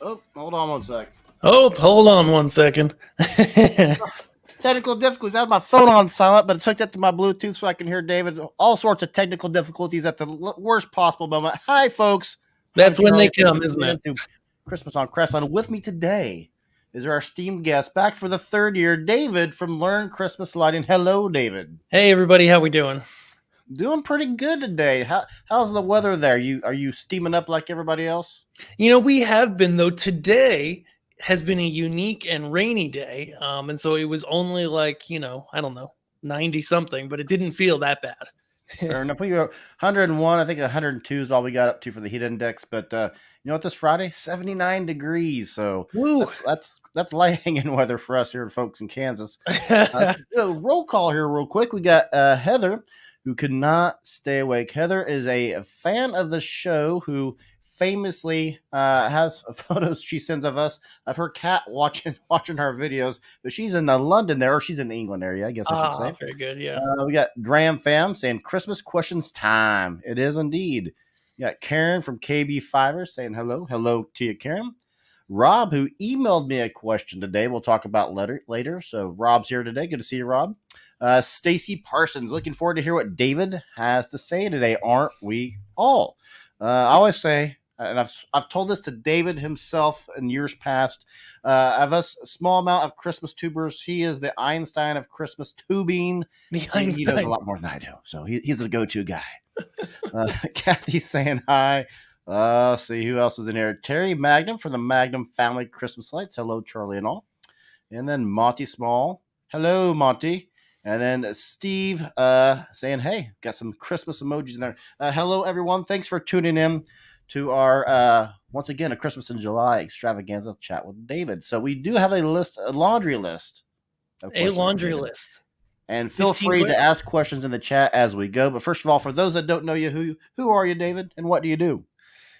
Oh, hold on one sec. Oh, hold on one second. Technical difficulties. I had my phone on silent, but it's hooked up to my Bluetooth so I can hear David. All sorts of technical difficulties at the worst possible moment. Hi, folks. That's I'm when they Charlie. Thanks come, for isn't tuning it? in to Christmas on Crestline. With me today is our esteemed guest, back for the third year, David from Learn Christmas Lighting. Hello, David. Hey, everybody, how we doing? Doing pretty good today. How's the weather there? Are you steaming up like everybody else? We have been, though. Today has been a unique and rainy day. And so it was only like, I don't know, 90 something, but it didn't feel that bad. Fair enough. We go 101. I think 102 is all we got up to for the heat index. But you know what? This Friday, 79 degrees. So Woo! that's light hanging weather for us here, folks in Kansas. Roll call here, real quick. We got Heather, who could not stay awake. Heather is a fan of the show who famously has photos she sends of us of her cat watching our videos. But she's in London there, or she's in the England area, I guess I should say. Very good, yeah. We got Dram Fam saying Christmas questions time. It is indeed. You got Karen from KB Fiverr saying hello. Hello to you, Karen. Rob, who emailed me a question today, we'll talk about later. So Rob's here today. Good to see you, Rob. Stacy Parsons, looking forward to hear what David has to say today. Aren't we all? I always say, and I've told this to David himself in years past. Of us, a small amount of Christmas tubers, he is the Einstein of Christmas tubing. He knows a lot more than I do, so he's the go-to guy. Kathy's saying hi. See who else is in here. Terry Magnum from the Magnum Family Christmas Lights. Hello, Charlie and all. And then Monty Small. Hello, Monty. And then Steve saying, hey, got some Christmas emojis in there. Hello, everyone. Thanks for tuning in to our, once again, a Christmas in July extravaganza chat with David. So we do have a laundry list. A laundry list. And feel free to ask questions in the chat as we go. But first of all, for those that don't know you, who are you, David, and what do you do?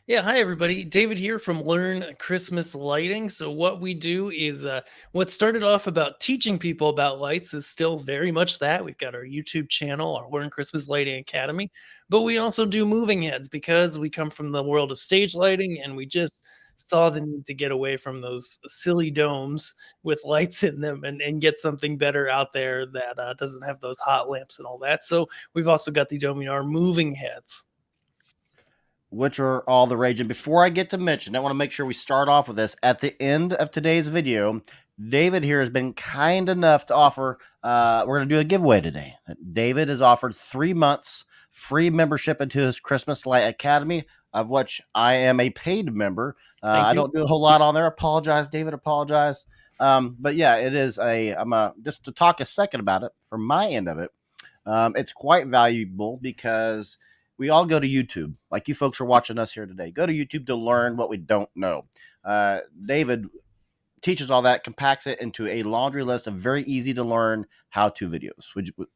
Yeah, hi everybody. David here from Learn Christmas Lighting. So what we do is what started off about teaching people about lights is still very much that. We've got our YouTube channel, our Learn Christmas Lighting Academy, but we also do moving heads because we come from the world of stage lighting and we just saw the need to get away from those silly domes with lights in them and get something better out there that doesn't have those hot lamps and all that. So we've also got the Dominar moving heads, which are all the rage. And before I get to mention, I want to make sure we start off with this. At the end of today's video, David here has been kind enough to offer, we're going to do a giveaway today. David has offered 3 months free membership into his Christmas Light Academy, of which I am a paid member. I don't do a whole lot on there. Apologize, David, apologize. But yeah, it is just to talk a second about it from my end of it. It's quite valuable because we all go to YouTube, like you folks are watching us here today. Go to YouTube to learn what we don't know. David teaches all that, compacts it into a laundry list of very easy to learn how-to videos.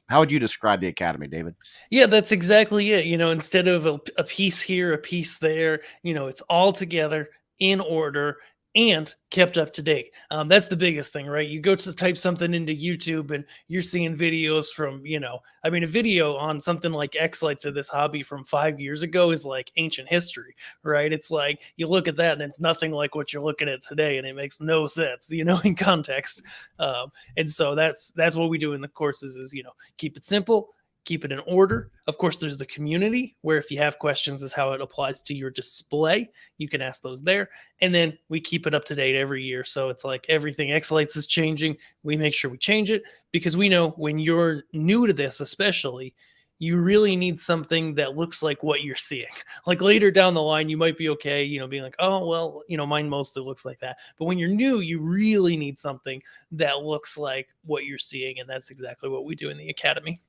How would you describe the Academy, David? Yeah, that's exactly it. Instead of a piece here, a piece there, it's all together in order and kept up to date. That's the biggest thing, right? You go to type something into YouTube and you're seeing videos from, a video on something like X-Lights or this hobby from 5 years ago is like ancient history, right? It's like you look at that and it's nothing like what you're looking at today, and it makes no sense, in context. And so that's what we do in the courses is, keep it simple, keep it in order. Of course, there's the community where if you have questions as how it applies to your display, you can ask those there. And then we keep it up to date every year. So it's like everything X-Lights is changing. We make sure we change it because we know when you're new to this, especially, you really need something that looks like what you're seeing. Like later down the line, you might be okay, being like, oh, well, mine mostly looks like that. But when you're new, you really need something that looks like what you're seeing. And that's exactly what we do in the Academy.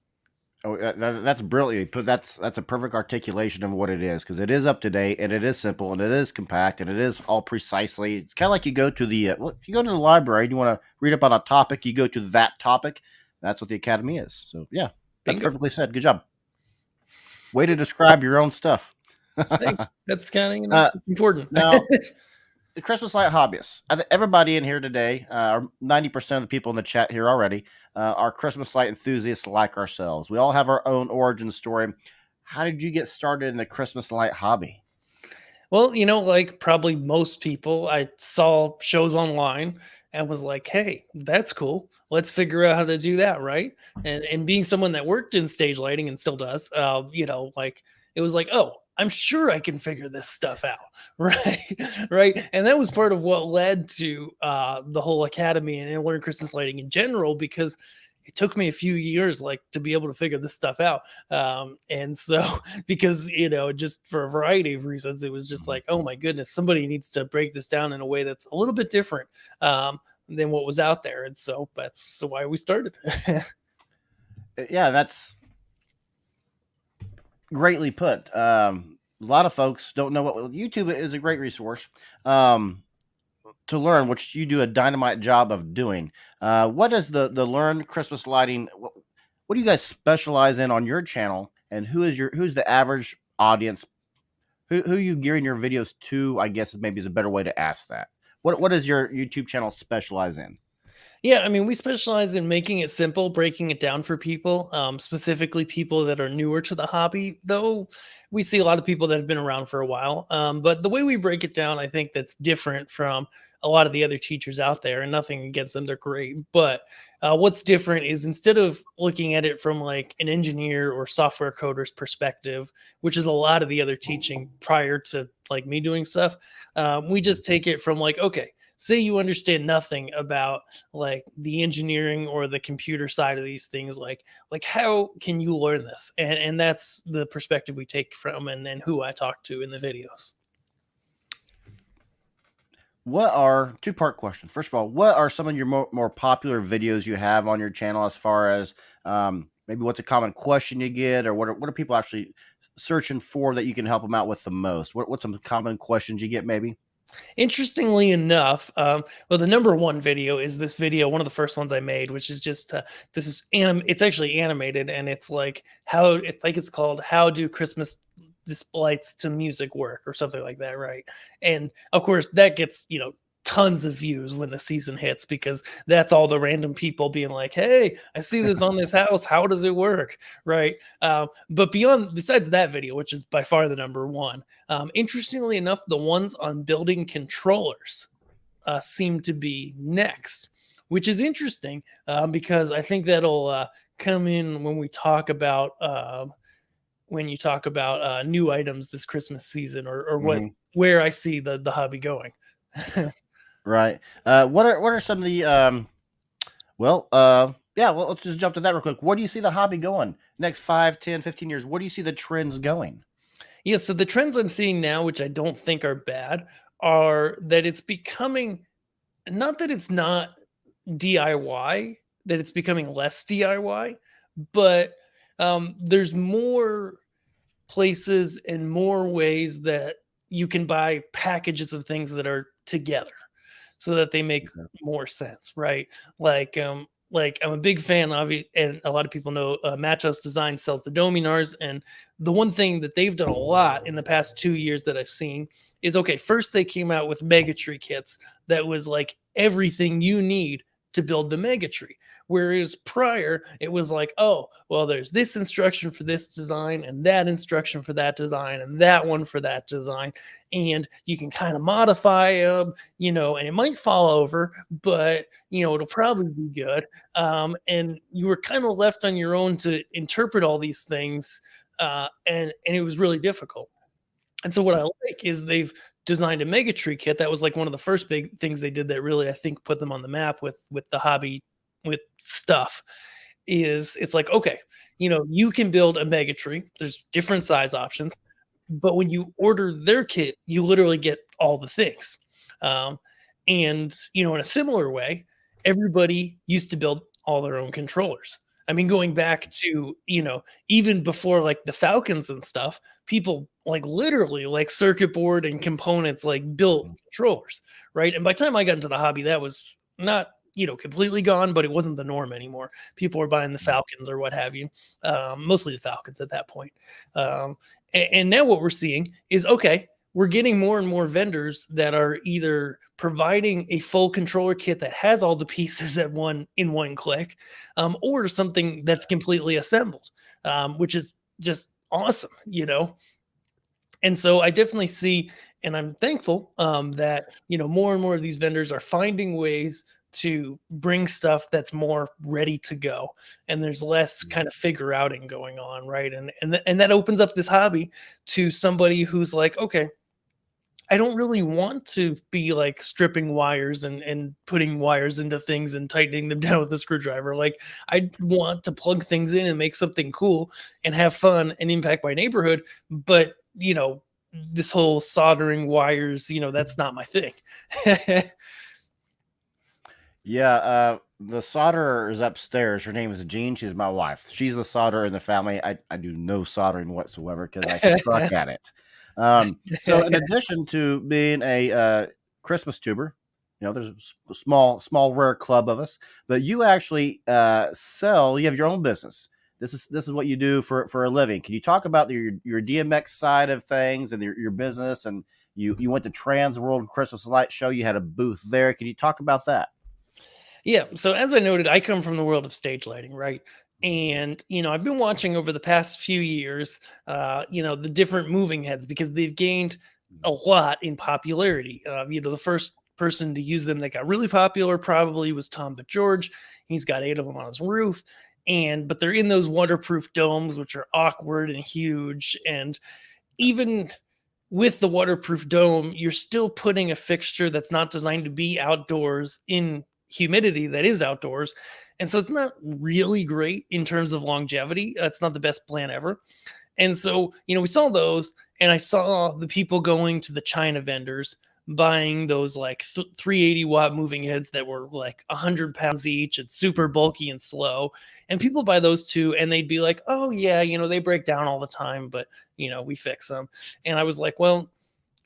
Oh, that's brilliant. That's a perfect articulation of what it is, because it is up to date and it is simple and it is compact and it is all precisely. It's kind of like you go to the if you go to the library and you want to read up on a topic, you go to that topic. That's what the Academy is. So yeah, that's perfectly said. Good job. Way to describe your own stuff. Thanks. That's kind of it's important. Now, the Christmas light hobbyists. Everybody in here today, 90% of the people in the chat here already, are Christmas light enthusiasts like ourselves. We all have our own origin story. How did you get started in the Christmas light hobby? Well, like probably most people, I saw shows online and was like, "Hey, that's cool. Let's figure out how to do that, right?" And being someone that worked in stage lighting and still does, like it was like, "Oh, I'm sure I can figure this stuff out." Right? Right? And that was part of what led to the whole academy and learn Christmas lighting in general, because it took me a few years like to be able to figure this stuff out. And so because just for a variety of reasons, it was just like, oh my goodness, somebody needs to break this down in a way that's a little bit different than what was out there. And so that's why we started. Yeah, that's greatly put. A lot of folks don't know what YouTube is a great resource to learn, which you do a dynamite job of doing. What is the Learn Christmas Lighting? What do you guys specialize in on your channel, and who's the average audience? Who you gearing your videos to? I guess maybe is a better way to ask that. What does your YouTube channel specialize in? Yeah, I mean, we specialize in making it simple, breaking it down for people, specifically people that are newer to the hobby, though we see a lot of people that have been around for a while. But the way we break it down, I think that's different from a lot of the other teachers out there, and nothing against them, they're great. But what's different is, instead of looking at it from like an engineer or software coder's perspective, which is a lot of the other teaching prior to like me doing stuff, we just take it from like, okay, say you understand nothing about like the engineering or the computer side of these things, like how can you learn this? And that's the perspective we take from, and who I talk to in the videos. What are two-part question? First of all, what are some of your more popular videos you have on your channel, as far as maybe what's a common question you get, or what are people actually searching for that you can help them out with the most? What's some common questions you get, maybe? Interestingly enough, well, the number one video is this video, one of the first ones I made, which is just this is it's actually animated, and it's like it's called "How Do Christmas Lights to Music Work" or something like that, right? And of course, that gets tons of views when the season hits, because that's all the random people being like, "Hey, I see this on this house. How does it work?" Right? But besides that video, which is by far the number one, interestingly enough, the ones on building controllers seem to be next, which is interesting, because I think that'll come in when we talk about when you talk about new items this Christmas season, or Hmm. where I see the hobby going. Right. What are some of the yeah, well, let's just jump to that real quick. Where do you see the hobby going next 5, 10, 15 years? Where do you see the trends going? Yeah, so the trends I'm seeing now, which I don't think are bad, are that it's becoming, not that it's not DIY, that it's becoming less DIY, but there's more places and more ways that you can buy packages of things that are together, so that they make Okay. more sense, right? Like I'm a big fan of it, and a lot of people know Matos Design sells the Dominars, and the one thing that they've done a lot in the past 2 years that I've seen is, okay, first they came out with Mega Tree kits that was like everything you need to build the Mega Tree. Whereas prior, it was like, oh, well, there's this instruction for this design, and that instruction for that design, and that one for that design. And you can kind of modify them, and it might fall over, but, it'll probably be good. And you were kind of left on your own to interpret all these things. And it was really difficult. And so what I like is they've designed a mega tree kit. That was like one of the first big things they did that really, I think, put them on the map with the hobby, with stuff. Is it's like, okay, you can build a mega tree. There's different size options, but when you order their kit, you literally get all the things. Um, and in a similar way, everybody used to build all their own controllers. I mean, going back to even before like the Falcons and stuff, people like literally like circuit board and components like built controllers, right? And by the time I got into the hobby, that was not completely gone, but it wasn't the norm anymore. People were buying the Falcons or what have you, mostly the Falcons at that point. And now what we're seeing is, okay, we're getting more and more vendors that are either providing a full controller kit that has all the pieces in one click, or something that's completely assembled, which is just awesome. And so I definitely see, and I'm thankful that more and more of these vendors are finding ways to bring stuff that's more ready to go, and there's less kind of figure outing going on, right? And that opens up this hobby to somebody who's like, okay, I don't really want to be like stripping wires and putting wires into things and tightening them down with a screwdriver. Like, I want to plug things in and make something cool and have fun and impact my neighborhood. But, this whole soldering wires, that's not my thing. Yeah, the solderer is upstairs. Her name is Jean. She's my wife. She's the solderer in the family. I do no soldering whatsoever because I suck at it. So, in addition to being a Christmas tuber, there's a small, rare club of us, but you actually sell. You have your own business. This is what you do for a living. Can you talk about your DMX side of things and your business? And you went to Trans World Christmas Light Show. You had a booth there. Can you talk about that? Yeah. So as I noted, I come from the world of stage lighting, right? And I've been watching over the past few years, the different moving heads because they've gained a lot in popularity. The first person to use them that got really popular probably was Tom but George. He's got 8 of them on his roof, but they're in those waterproof domes, which are awkward and huge. And even with the waterproof dome, you're still putting a fixture that's not designed to be outdoors in humidity that is outdoors. And so it's not really great in terms of longevity. That's not the best plan ever. And so, we saw those, and I saw the people going to the China vendors buying those like 380-watt moving heads that were like 100 pounds each and super bulky and slow. And people buy those too, and they'd be like, oh, yeah, they break down all the time, but, we fix them. And I was like, well,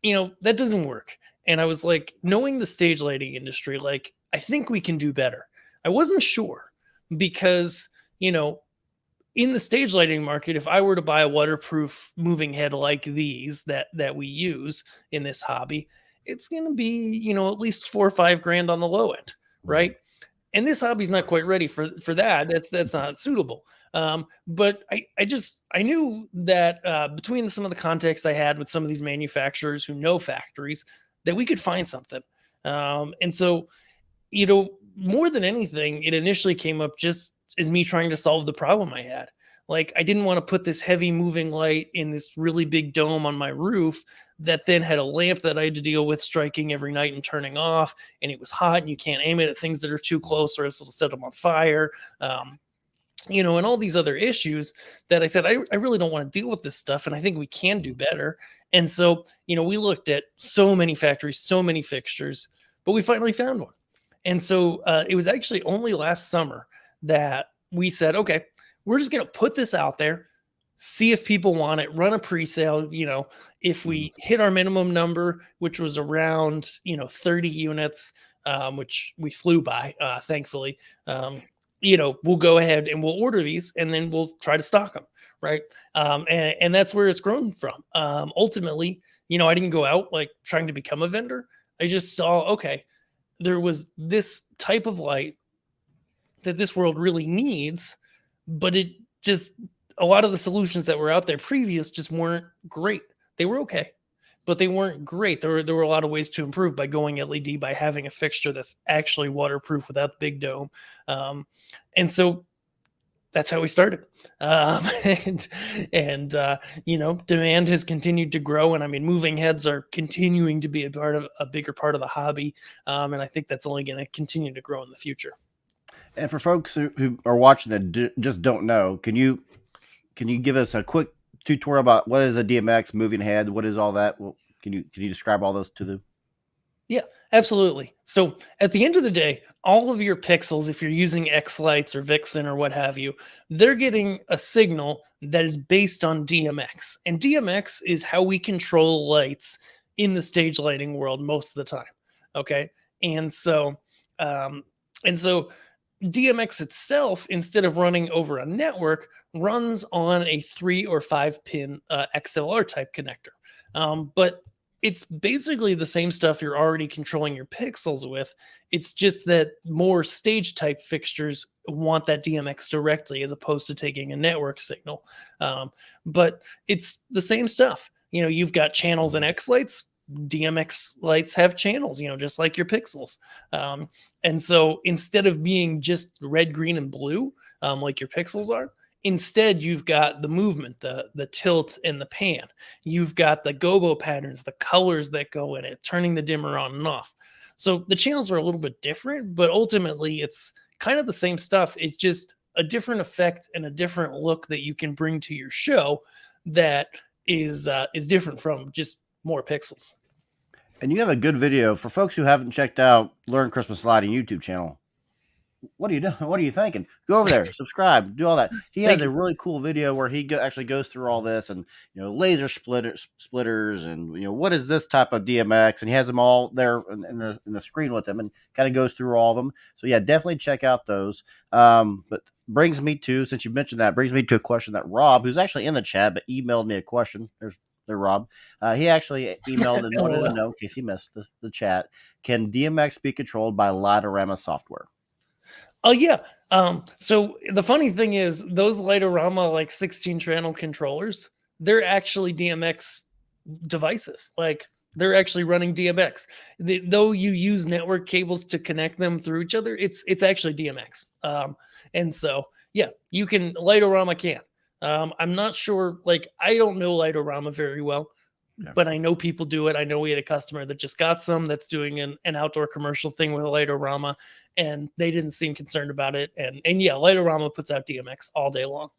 that doesn't work. And I was like, knowing the stage lighting industry, like, I think we can do better. I wasn't sure because, in the stage lighting market, if I were to buy a waterproof moving head like these that we use in this hobby, it's going to be, at least 4 or 5 grand on the low end, right? And this hobby's not quite ready for that. That's not suitable. But I knew that between some of the contacts I had with some of these manufacturers who know factories, that we could find something. And so, more than anything, it initially came up just as me trying to solve the problem I had. Like, I didn't want to put this heavy moving light in this really big dome on my roof that then had a lamp that I had to deal with striking every night and turning off. And it was hot, and you can't aim it at things that are too close or else it'll set them on fire. And all these other issues that I said, I really don't want to deal with this stuff. And I think we can do better. And so, we looked at so many factories, so many fixtures, but we finally found one. And so it was actually only last summer that we said, okay, we're just going to put this out there, see if people want it, run a pre-sale. If we hit our minimum number, which was around, 30 units, which we flew by, thankfully, we'll go ahead and we'll order these and then we'll try to stock them. Right. And that's where it's grown from. Ultimately, I didn't go out like trying to become a vendor. I just saw, okay, there was this type of light that this world really needs, but a lot of the solutions that were out there previous just weren't great. They were okay, but they weren't great. There were a lot of ways to improve by going LED, by having a fixture that's actually waterproof without the big dome. And so that's how we started. Demand has continued to grow. And I mean, moving heads are continuing to be a bigger part of the hobby. And I think that's only going to continue to grow in the future. And for folks who are watching that just don't know, can you give us a quick tutorial about what is a DMX moving head? What is all that? Well, can you describe all those to them? Yeah, absolutely. So at the end of the day, all of your pixels, if you're using X lights or Vixen or what have you, they're getting a signal that is based on DMX. And DMX is how we control lights in the stage lighting world most of the time. Okay. And so DMX itself, instead of running over a network, runs on a 3 or 5 pin XLR type connector. But it's basically the same stuff you're already controlling your pixels with. It's just that more stage type fixtures want that DMX directly as opposed to taking a network signal. But it's the same stuff. You've got channels and X lights. DMX lights have channels, just like your pixels. And so instead of being just red, green, and blue, like your pixels are, instead you've got the movement, the tilt and the pan. You've got the gobo patterns, the colors that go in it, turning the dimmer on and off. So the channels are a little bit different, but ultimately it's kind of the same stuff. It's just a different effect and a different look that you can bring to your show that is different from just more pixels. And you have a good video for folks who haven't checked out Learn Christmas Lighting YouTube channel. What are you doing? What are you thinking? Go over there, subscribe, do all that. He has a really cool video where he actually goes through all this, and laser splitters, and what is this type of DMX, and he has them all there in the screen with him, and kind of goes through all of them. So yeah, definitely check out those. But brings me to, since you mentioned that, brings me to a question that Rob, who's actually in the chat, but emailed me a question. There's Rob. He actually emailed and wanted to know, in case he missed the chat, can DMX be controlled by Lightorama software? Oh yeah. So the funny thing is those Lightorama like 16 channel controllers, they're actually DMX devices. Like they're actually running DMX. Though you use network cables to connect them through each other, it's actually DMX. And so yeah, you can Lightorama can. I'm not sure, like I don't know Lightorama very well. Yeah. But I know people do it. I know we had a customer that just got some that's doing an outdoor commercial thing with Lightorama, and they didn't seem concerned about it. And yeah, Lightorama puts out DMX all day long.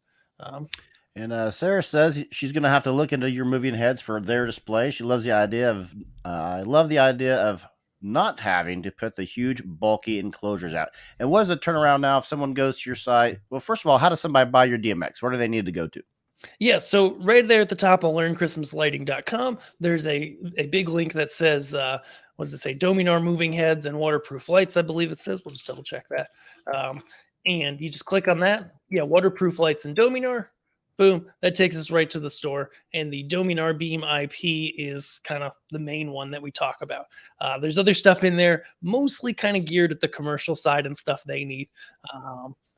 And Sarah says she's going to have to look into your moving heads for their display. She loves the idea of, I love the idea of not having to put the huge bulky enclosures out. And what is the turnaround now if someone goes to your site? Well, first of all, how does somebody buy your DMX? Where do they need to go to? Yeah, so right there at the top of learnchristmaslighting.com, there's a big link that says, what does it say? Dominar moving heads and waterproof lights, I believe it says. We'll just double check that. And you just click on that. Yeah, waterproof lights and Dominar. Boom, that takes us right to the store. And the Dominar Beam IP is kind of the main one that we talk about. There's other stuff in there, mostly kind of geared at the commercial side and stuff they need.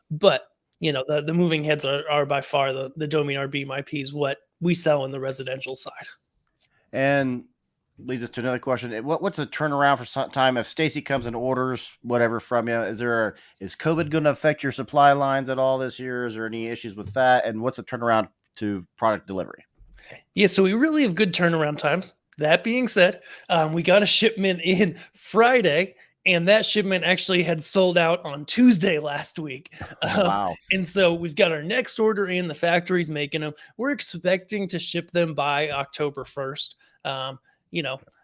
But the moving heads are by far the Dominar Beam IP is what we sell in the residential side. And leads us to another question. What's the turnaround for some time if Stacy comes and orders whatever from you? Is COVID going to affect your supply lines at all this year? Is there any issues with that? And what's the turnaround to product delivery? Yeah, so we really have good turnaround times. That being said, we got a shipment in Friday, and that shipment actually had sold out on Tuesday last week. Wow. And so we've got our next order in. The factory's making them. We're expecting to ship them by October 1st.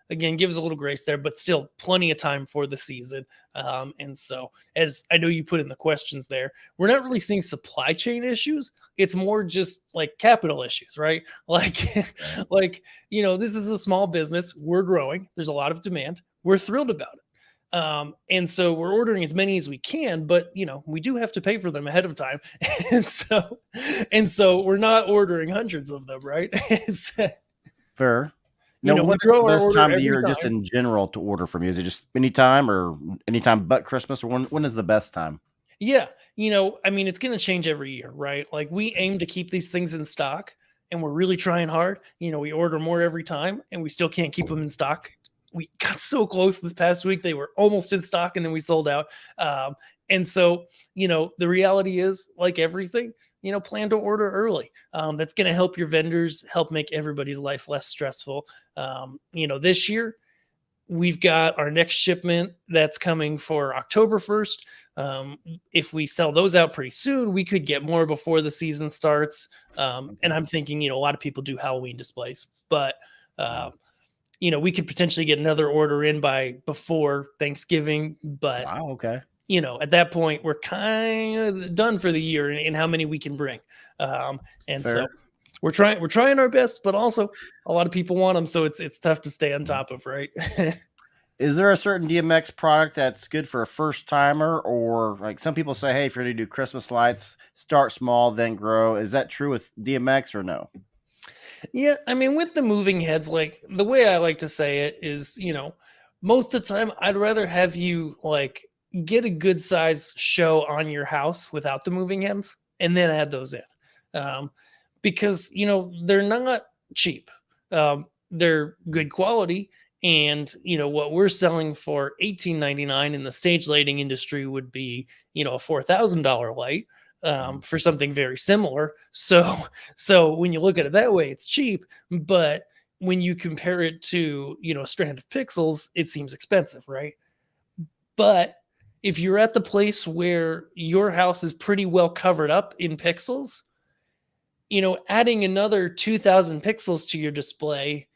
Again, give us a little grace there, but still plenty of time for the season. And so, as I know you put in the questions there, we're not really seeing supply chain issues. It's more just like capital issues, right? Like, this is a small business. We're growing. There's a lot of demand. We're thrilled about it. And so we're ordering as many as we can, but we do have to pay for them ahead of time. and so we're not ordering hundreds of them, right? Fair. We what's grow the our best order time of the every year time. just in general to order from you? Is it just anytime or anytime but Christmas, or when is the best time? Yeah. It's going to change every year, right? Like we aim to keep these things in stock and we're really trying hard. We order more every time and we still can't keep them in stock. We got so close this past week. They were almost in stock and then we sold out. And so, the reality is, like everything, plan to order early. That's going to help your vendors, help make everybody's life less stressful. This year, we've got our next shipment that's coming for October 1st. If we sell those out pretty soon, we could get more before the season starts. And I'm thinking, a lot of people do Halloween displays, but we could potentially get another order in before Thanksgiving, but wow, okay. At that point we're kind of done for the year in how many we can bring. And Fair. So we're trying our best, but also a lot of people want them. So it's tough to stay on top of, right? Is there a certain DMX product that's good for a first timer, or like some people say, hey, if you're going to do Christmas lights, start small, then grow. Is that true with DMX or no? Yeah, with the moving heads, like the way I like to say it is, most of the time I'd rather have you like get a good size show on your house without the moving heads and then add those in. Because, they're not cheap. They're good quality, and what we're selling for $18.99 in the stage lighting industry would be a $4,000 light, Mhm. for something very similar. So when you look at it that way, it's cheap. But when you compare it to a strand of pixels, it seems expensive, right? But if you're at the place where your house is pretty well covered up in pixels, adding another 2000 pixels to your display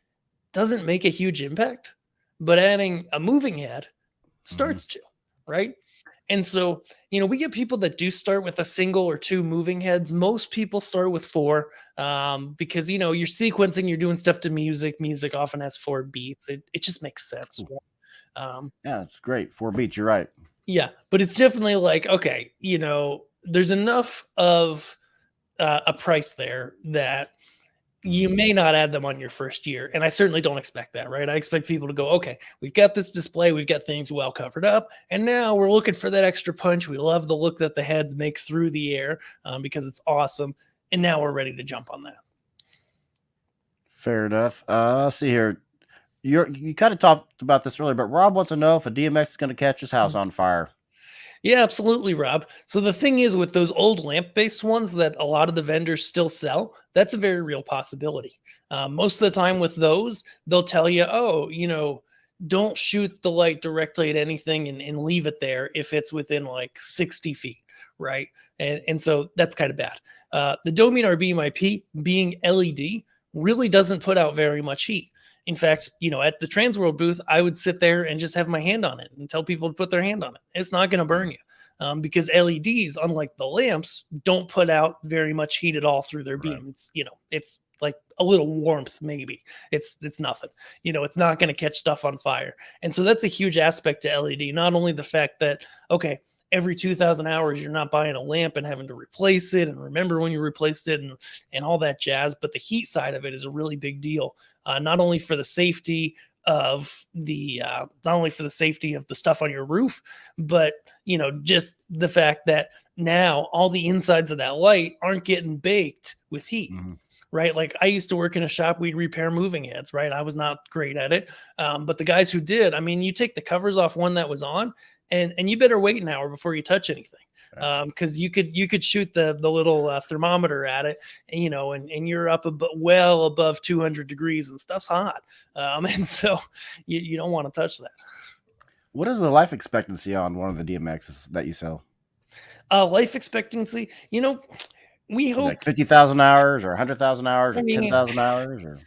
doesn't make a huge impact, but adding a moving head Mhm. starts to, right? And so, we get people that do start with a single or two moving heads. Most people start with four, because, you're sequencing, you're doing stuff to music. Music often has four beats. It just makes sense. Cool. Um, Yeah, it's great. 4 beats. You're right. yeah, but it's definitely like, okay, there's enough of a price there that you Mhm. may not add them on your first year. And I certainly don't expect that, right? I expect people to go, okay, we've got this display, we've got things well covered up, and now we're looking for that extra punch. We love the look that the heads make through the air, because it's awesome. And now we're ready to jump on that. Fair enough. Let's see here. You kind of talked about this earlier, but Rob wants to know if a DMX is going to catch his house on fire. Yeah, absolutely, Rob. So the thing is, with those old lamp-based ones that a lot of the vendors still sell, that's a very real possibility. Most of the time with those, they'll tell you, oh, don't shoot the light directly at anything, and leave it there if it's within like 60 feet, right? And so that's kind of bad. The Dominar Beam IP being LED really doesn't put out very much heat. In fact, at the Transworld booth, I would sit there and just have my hand on it and tell people to put their hand on it. It's not going to burn you, because LEDs, unlike the lamps, don't put out very much heat at all through their Right. beam. It's like a little warmth, maybe. It's nothing. It's not going to catch stuff on fire. And so that's a huge aspect to LED. Not only the fact that, okay, every 2000 hours you're not buying a lamp and having to replace it and remember when you replaced it, and all that jazz, but the heat side of it is a really big deal. Not only for the safety of the not only for the safety of the stuff on your roof, but just the fact that now all the insides of that light aren't getting baked with heat. Mhm. Right, like I used to work in a shop. We'd repair moving heads. Right, I was not great at it, but the guys who did, I mean, you take the covers off one that was on, and you better wait an hour before you touch anything, Right. because you could shoot the little thermometer at it, and you're up well above 200 degrees, and stuff's hot, and so you don't want to touch that. What is the life expectancy on one of the DMXs that you sell? Life expectancy, we Is it hope. like 50,000 hours or 100,000 hours I or mean, 10,000 hours or?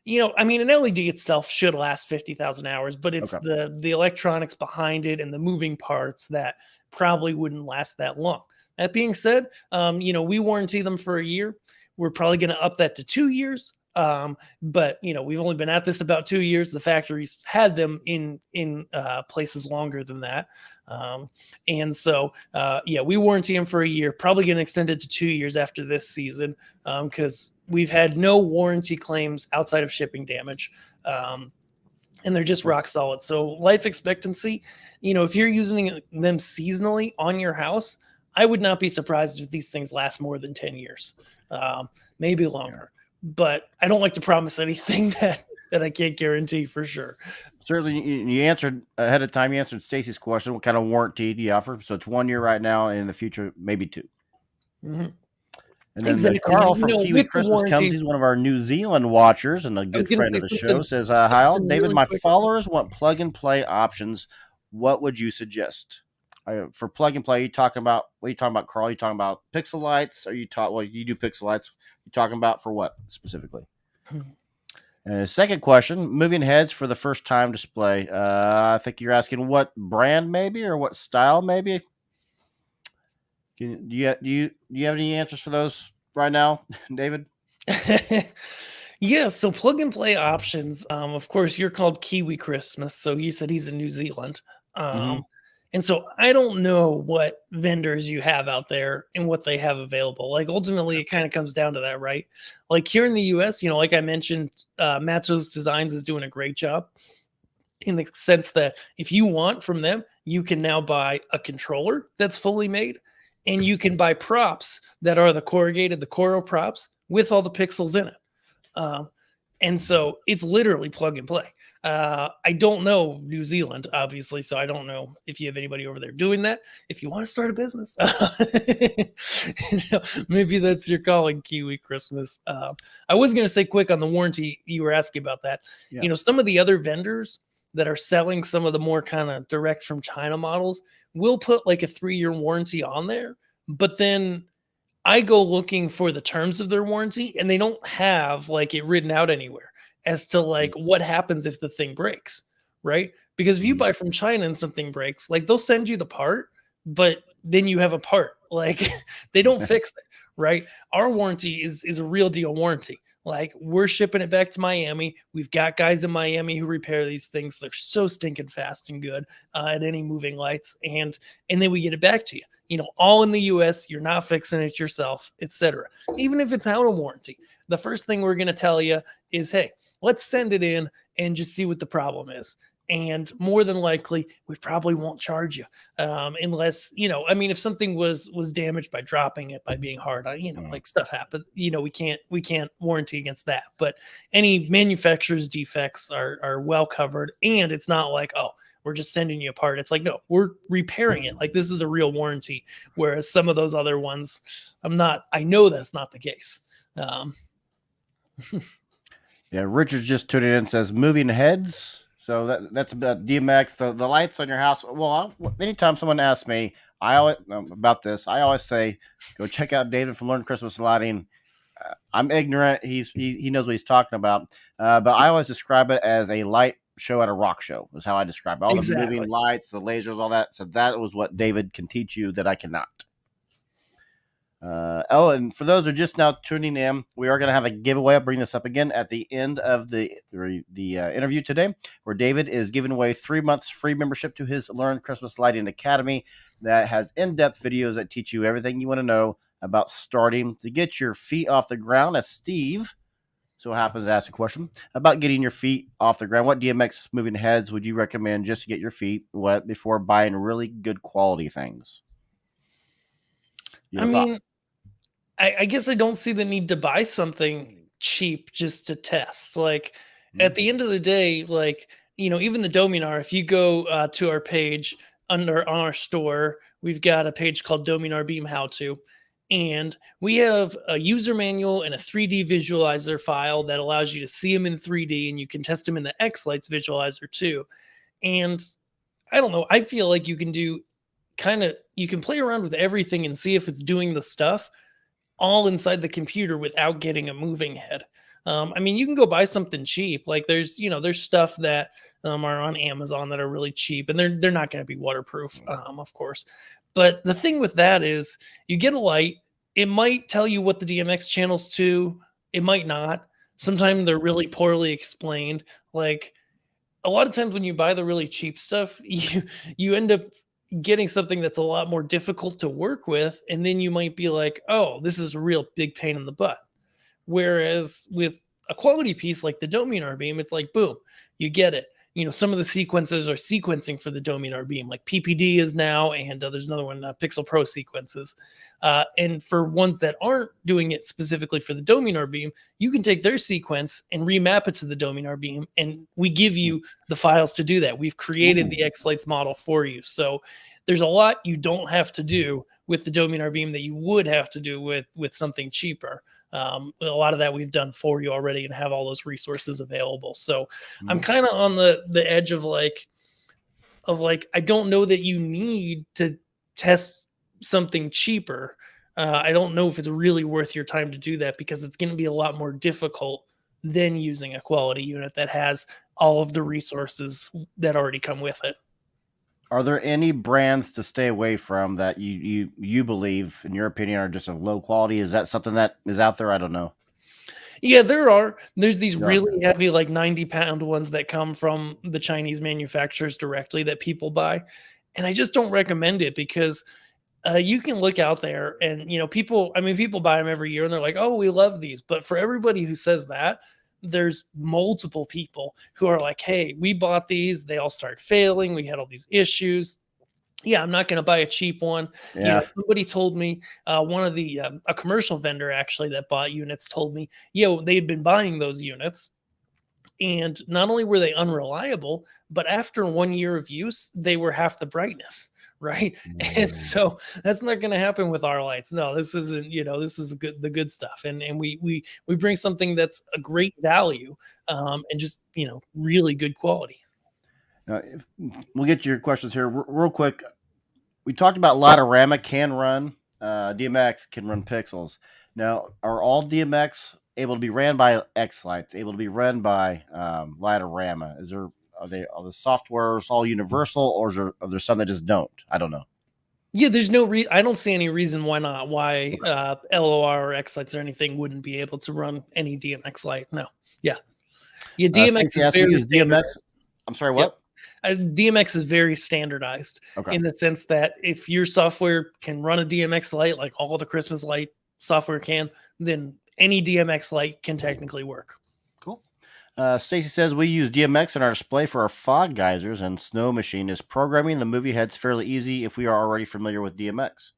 an LED itself should last 50,000 hours, but it's Okay. the electronics behind it and the moving parts that probably wouldn't last that long. That being said, we warranty them for a year. We're probably going to up that to 2 years. But we've only been at this about 2 years. The factories had them in places longer than that. And so, yeah, we warranty them for a year, probably going to extend it to 2 years after this season, because we've had no warranty claims outside of shipping damage. And they're just rock solid. So life expectancy, if you're using them seasonally on your house, I would not be surprised if these things last more than 10 years, maybe Yeah. longer. But I don't like to promise anything that I can't guarantee for sure. Certainly, you answered ahead of time. You answered Stacy's question. What kind of warranty do you offer? So it's 1 year right now, and in the future, maybe two. Mhm. And then Exactly. Carl And from Kiwi with the Christmas comes. warranty, He's one of our New Zealand watchers and a I was good going to friend say of the show. something, Says, "Hi all, David. really My quick. followers want plug and play options. What would you suggest for plug and play? Are you talking about what are you talking about, Carl? Are you talking about pixel lights? Are you talking? Well, you do pixel lights. You talking about for what specifically? Second question: moving heads for the first time display. I think you're asking what brand maybe or what style maybe. Do you have any answers for those right now, David? Yeah, so plug and play options. Of course, you're called Kiwi Christmas, so he said he's in New Zealand. Mm-hmm. And so I don't know what vendors you have out there and what they have available. Like ultimately, it kind of comes down to that, right? Like here in the U.S., like I mentioned, Machos Designs is doing a great job in the sense that if you want from them, you can now buy a controller that's fully made, and you can buy props that are the corrugated, the Coro props with all the pixels in it. Um, And so it's literally plug and play. I don't know New Zealand, obviously, so I don't know if you have anybody over there doing that. If you want to start a business, maybe that's your calling, Kiwi Christmas. I was going to say quick on the warranty. You were asking about that. Yeah. Some of the other vendors that are selling some of the more kind of direct from China models will put like a 3-year warranty on there, but then I go looking for the terms of their warranty and they don't have like it written out anywhere as to like what happens if the thing breaks, right? Because if you Mhm. buy from China and something breaks, like they'll send you the part, but then you have a part. Like they don't fix it, right? Our warranty is a real deal warranty. Like we're shipping it back to Miami. We've got guys in Miami who repair these things. They're so stinking fast and good at any moving lights, and then we get it back to you. All in the US, you're not fixing it yourself, etc. Even if it's out of warranty, the first thing we're going to tell you is, hey, let's send it in and just see what the problem is. And more than likely, we probably won't charge you unless, I mean, if something was damaged by dropping it, by being hard, Mm. like stuff happened, we can't warranty against that. But any manufacturer's defects are well covered, and it's not like, oh, we're just sending you a part. It's like, no, we're repairing it. Like this is a real warranty. Whereas some of those other ones, I know that's not the case. Yeah, Richard's just tuning in and says moving heads. So that's about DMX. The lights on your house. Well, anytime someone asks me, I always about this. I always say, go check out David from Learn Christmas Lighting. I'm ignorant. He knows what he's talking about. But I always describe it as a light show at a rock show. Is how I describe it. All the moving Exactly. lights, the lasers, all that. So that was what David can teach you that I cannot. And for those who are just now tuning in, we are going to have a giveaway. I'll bring this up again at the end of the interview today, where David is giving away 3 months free membership to his Learn Christmas Lighting Academy that has in-depth videos that teach you everything you want to know about starting to get your feet off the ground. As Steve so happens to ask a question about getting your feet off the ground. What DMX moving heads would you recommend just to get your feet wet before buying really good quality things? I Your thought? mean, I guess I don't see the need to buy something cheap just to test. Like Hmm? at the end of the day, like, even the Dominar, if you go to our page on our store, we've got a page called Dominar Beam How To. And we have a user manual and a 3D visualizer file that allows you to see them in 3D, and you can test them in the X Lights visualizer too. And I don't know, I feel like you can play around with everything and see if it's doing the stuff all inside the computer without getting a moving head. I mean, you can go buy something cheap. Like there's stuff that are on Amazon that are really cheap, and they're not going to be waterproof, of course. But the thing with that is, you get a light. It might tell you what the DMX channels to. It might not. Sometimes they're really poorly explained. Like a lot of times when you buy the really cheap stuff, you end up getting something that's a lot more difficult to work with, and then you might be like, "Oh, this is a real big pain in the butt." Whereas with a quality piece like the Dominar beam, it's like, boom, you get it. Some of the sequences are sequencing for the Dominar beam, like PPD is now, and there's another one, Pixel Pro sequences. And for ones that aren't doing it specifically for the Dominar beam, you can take their sequence and remap it to the Dominar beam, and we give you the files to do that. We've created the X Lights model for you. So there's a lot you don't have to do with the Dominar beam that you would have to do with something cheaper. A lot of that we've done for you already and have all those resources available. So I'm kind of on the edge of like I don't know that you need to test something cheaper. I don't know if it's really worth your time to do that, because it's going to be a lot more difficult than using a quality unit that has all of the resources that already come with it. Are there any brands to stay away from that you believe, in your opinion, are just of low quality? Is that something that is out there? I don't know. Yeah, there's these There are. really heavy, like 90-pound ones that come from the Chinese manufacturers directly that people buy. And I just don't recommend it, because you can look out there and, people buy them every year and they're like, oh, we love these. But for everybody who says that, there's multiple people who are like, hey, we bought these. They all start failing. We had all these issues. Yeah, I'm not going to buy a cheap one. Yeah. Somebody told me, one of a commercial vendor actually that bought units told me, yeah, they had been buying those units And not only were they unreliable, but after 1 year of use, they were half the brightness, right? And Mm. so that's not going to happen with our lights. No, this isn't, this is the good stuff. And we bring something that's a great value, and just, really good quality. We'll get to your questions here real quick. We talked about Lightorama can run, DMX can run pixels. Now, are all DMX able to be ran by X Lights, able to be run by Lightorama? Are the softwares all universal, or are there some that just don't? I don't know. Yeah, I don't see any reason why not. Why LOR or X lights or anything wouldn't be able to run any DMX light. No. Yeah. Yeah, DMX Stacy is asked, we very use standardized. DMX. I'm sorry, Yep. what? DMX is very standardized Okay, in the sense that if your software can run a DMX light like all the Christmas light software can, then any DMX light can technically work. cool. Stacy says we use DMX in our display for our fog geysers and snow machine. Is programming the movie heads fairly easy if we are already familiar with DMX?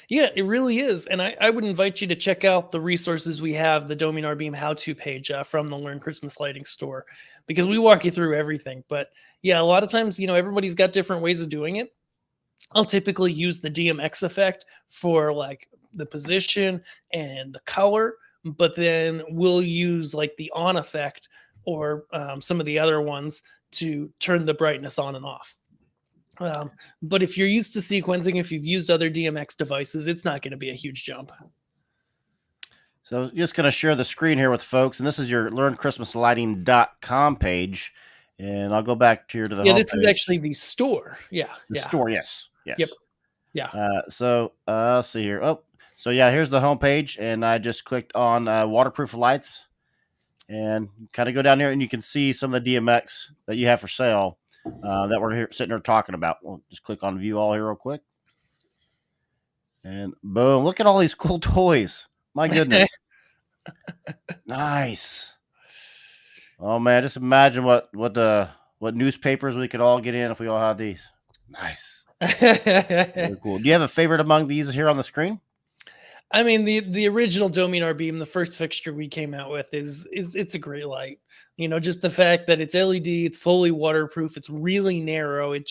Yeah, it really is. And I would invite you to check out the resources we have, the Dominar Beam how to page from the Learn Christmas Lighting store, because we walk you through everything. But yeah, a lot of times, everybody's got different ways of doing it. I'll typically use the DMX effect for like the position and the color, but then we'll use like the on effect or some of the other ones to turn the brightness on and off. But if you're used to sequencing, if you've used other DMX devices, it's not going to be a huge jump. So just going to share the screen here with folks, and this is your learnchristmaslighting.com page. And I'll go back to the Yeah, home this is page. actually the store. Yeah, The yeah, store, yes, yep, yes. yeah. So let's see here. Oh, so yeah, here's the home page, and I just clicked on waterproof lights, and kind of go down here, and you can see some of the DMX that you have for sale that we're here sitting here talking about. We'll just click on view all here real quick, and boom! Look at all these cool toys. My goodness, nice. Oh man, just imagine what newspapers we could all get in if we all had these. Nice. Very cool. Do you have a favorite among these here on the screen? I mean, the original Dominar Beam, the first fixture we came out with, is it's a great light. Just the fact that it's LED, it's fully waterproof, it's really narrow. It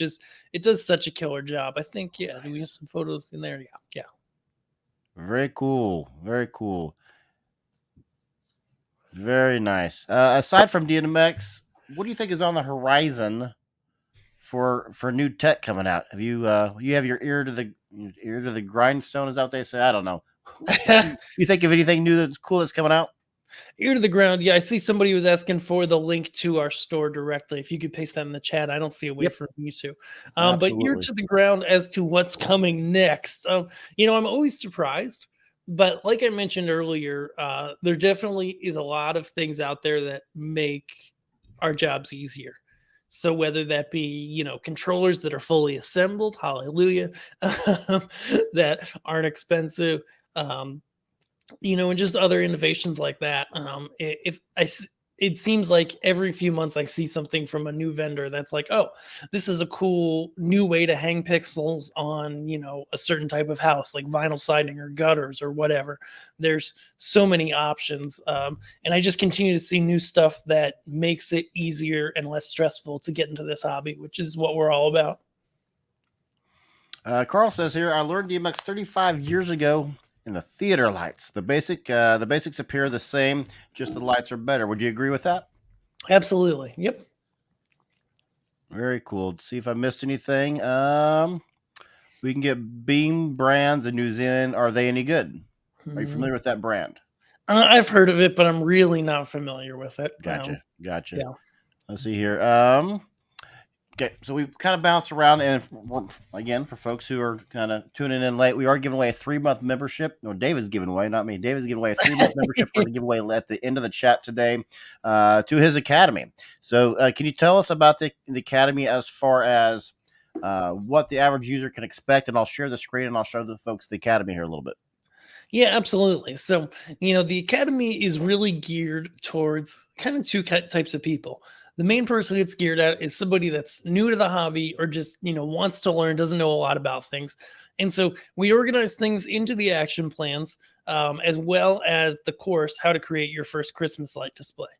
does such a killer job. I think, yeah. Do we have Nice. some photos in there? Yeah, yeah. Very cool. Very cool. Very nice. Aside from DMX, what do you think is on the horizon for new tech coming out? Have you have your ear to the grindstone? Is that what they say? I don't know. You think of anything new that's cool that's coming out? Ear to the ground. Yeah, I see somebody was asking for the link to our store directly. If you could paste that in the chat, I don't see a way Yep, for you to. But ear absolutely. to the ground as to what's coming next. I'm always surprised, but like I mentioned earlier, there definitely is a lot of things out there that make our jobs easier. So whether that be, controllers that are fully assembled, hallelujah, that aren't expensive, um, and just other innovations like that. It seems like every few months I see something from a new vendor that's like, oh, this is a cool new way to hang pixels on, a certain type of house, like vinyl siding or gutters or whatever. There's so many options. And I just continue to see new stuff that makes it easier and less stressful to get into this hobby, which is what we're all about. Carl says here, I learned DMX 35 years ago in the theater lights. The basics appear the same, just the lights are better. Would you agree with that? Absolutely. Yep. Very cool. Let's see if I missed anything. We can get Beam brands in New Zealand. Are they any good? Are you familiar with that brand? I've heard of it, but I'm really not familiar with it. Gotcha. Yeah. Let's see here. Okay, so we kind of bounced around, and again, for folks who are kind of tuning in late, we are giving away a 3-month membership. No, David's giving away, not me. David's giving away a 3-month membership for the giveaway at the end of the chat today to his academy. So, can you tell us about the academy as far as what the average user can expect? And I'll share the screen and I'll show the folks the academy here a little bit. Yeah, absolutely. So, the academy is really geared towards kind of two types of people. The main person it's geared at is somebody that's new to the hobby or just, wants to learn, doesn't know a lot about things. And so we organize things into the action plans, as well as the course, how to create your first Christmas light display.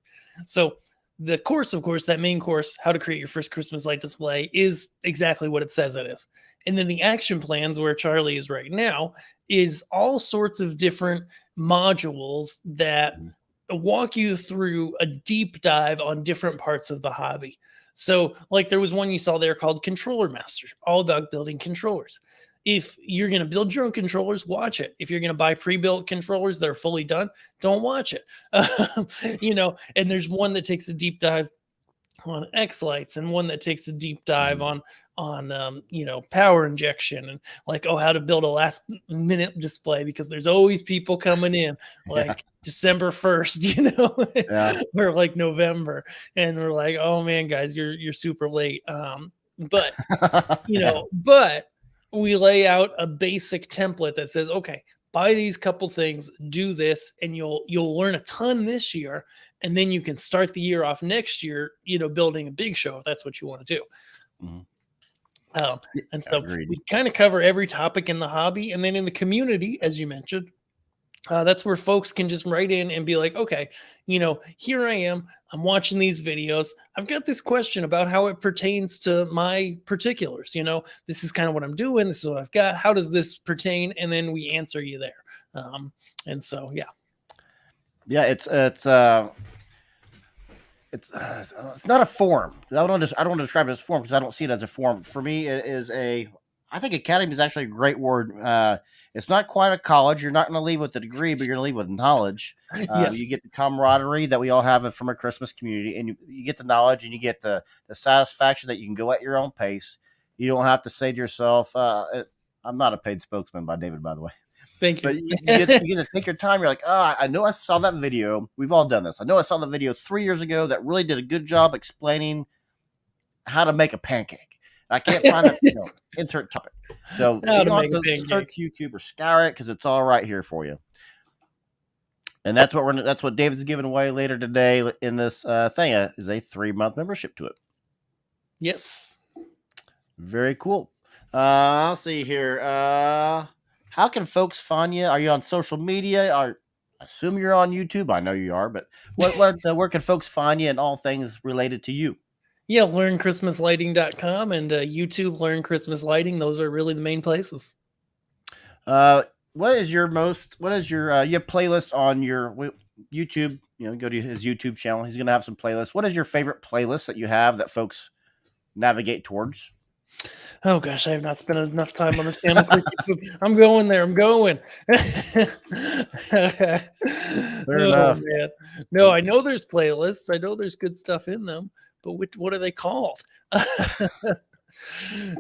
So The course, of course, that main course, how to create your first Christmas light display, is exactly what it says it is. And then the action plans, where Charlie is right now, is all sorts of different modules that Mhm. walk you through a deep dive on different parts of the hobby. So, like, there was one you saw there called Controller Master, all about building controllers. If you're going to build your own controllers, watch it. If you're going to buy pre-built controllers that are fully done, don't watch it. And there's one that takes a deep dive on X lights, and one that takes a deep dive Mhm. on power injection, and like, oh, how to build a last minute display, because there's always people coming in Yeah. like December 1st, Yeah. or like November, and we're like, oh man, guys, you're super late. But Yeah. but we lay out a basic template that says, okay, buy these couple things, do this, and you'll learn a ton this year, and then you can start the year off next year, building a big show if that's what you want to do. Mhm. Um, Yeah, and so agreed. we kind of cover every topic in the hobby, and then in the community, as you mentioned, that's where folks can just write in and be like, okay, here I am. I'm watching these videos. I've got this question about how it pertains to my particulars. This is kind of what I'm doing. This is what I've got. How does this pertain? And then we answer you there. And so, yeah. Yeah, it's not a form. I don't want to describe it as a form because I don't see it as a form. For me, it is a. I think academy is actually a great word. It's not quite a college. You're not going to leave with a degree, but you're going to leave with knowledge. You Yes. get the camaraderie that we all have from a Christmas community, and you get the knowledge, and you get the satisfaction that you can go at your own pace. You don't have to say to yourself, "I'm not a paid spokesman by David, by the way." Thank But you. you get to take your time. You're like, I know I saw that video. We've all done this. I know I saw the video 3 years ago that really did a good job explaining how to make a pancake. I can't find that. Insert topic. So How you to don't have make a to pancake. search YouTube or scour it because it's all right here for you. And that's what David's giving away later today in this thing is a 3-month membership to it. Yes. Very cool. I'll see here. How can folks find you? Are you on social media? I assume you're on YouTube. I know you are, but where can folks find you and all things related to you? Yeah, learnchristmaslighting.com and YouTube, Learn Christmas Lighting. Those are really the main places. What is your you have playlist on your YouTube? Go to his YouTube channel. He's gonna have some playlists. What is your favorite playlist that you have that folks navigate towards? Oh gosh, I have not spent enough time on the channel for YouTube. I'm going there. I'm going. Fair Oh enough. man, no, I know there's playlists. I know there's good stuff in them, but what are they called?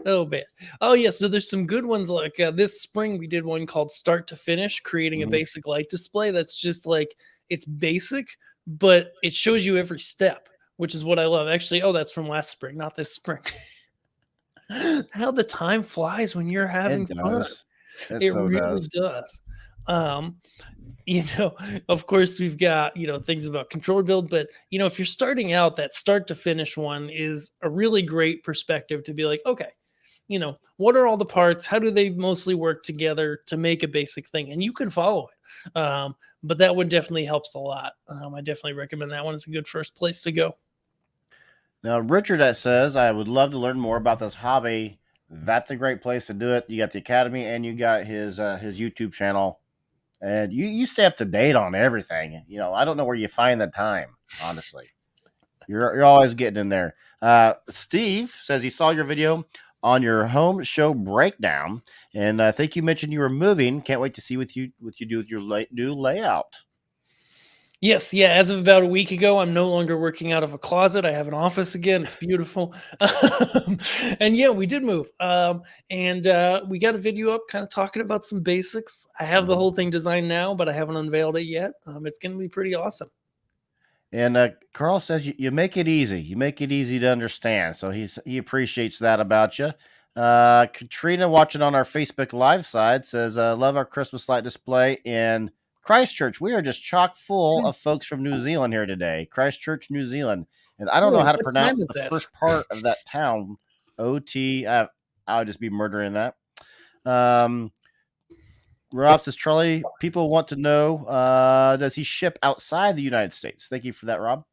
Oh man. Oh yeah. So there's some good ones. Like this spring, we did one called "Start to Finish," creating a Mhm. basic light display. That's just like, it's basic, but it shows you every step, which is what I love. Actually, oh, that's from last spring, not this spring. How the time flies when you're having It fun. does. It It so really does. does. Um, you know, of course, we've got, things about controller build, but, if you're starting out, that start to finish one is a really great perspective to be like, okay, what are all the parts? How do they mostly work together to make a basic thing? And you can follow it. But that one definitely helps a lot. I definitely recommend that one. It's a good first place to go. Now, Richard that says, I would love to learn more about this hobby. That's a great place to do it. You got the academy and you got his YouTube channel, and you stay up to date on everything. I don't know where you find the time. Honestly, you're always getting in there. Steve says he saw your video on your home show breakdown, and I think you mentioned you were moving. Can't wait to see what you do with your new layout. Yes, yeah. As of about a week ago, I'm no longer working out of a closet. I have an office again. It's beautiful. And yeah, we did move. And we got a video up kind of talking about some basics. I have the Mhm. whole thing designed now, but I haven't unveiled it yet. It's going to be pretty awesome. And Carl says you make it easy. You make it easy to understand. So he appreciates that about you. Katrina, watching on our Facebook Live side, says, "Love our Christmas light display in Christchurch. We are just chock full Mm. of folks from New Zealand here today. Christchurch, New Zealand, and I don't know Cool. how to What time pronounce is the that? first part of that town. OT. I would just be murdering that." Um, Rob says, "Charlie, people want to know, does he ship outside the United States?" Thank you for that, Rob.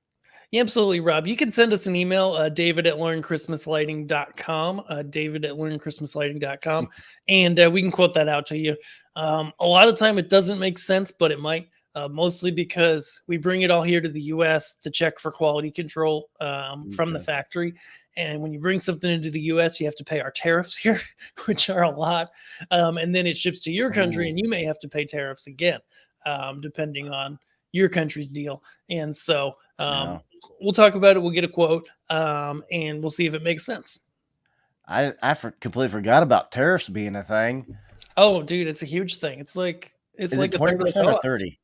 Yeah, absolutely, Rob. You can send us an email, David at learnchristmaslighting.com, David at learnchristmaslighting.com, and we can quote that out to you. A lot of time it doesn't make sense, but it might, mostly because we bring it all here to the US to check for quality control from the Okay. factory. And when you bring something into the US, you have to pay our tariffs here, which are a lot. And then it ships to your country, and Oh, you may have to pay tariffs again, depending on your country's deal. And so, yeah. we'll talk about it. We'll get a quote, and we'll see if it makes sense. Completely forgot about tariffs being a thing. Oh, dude, it's a huge thing. It's Is it like a third of the 20% or cost. 30?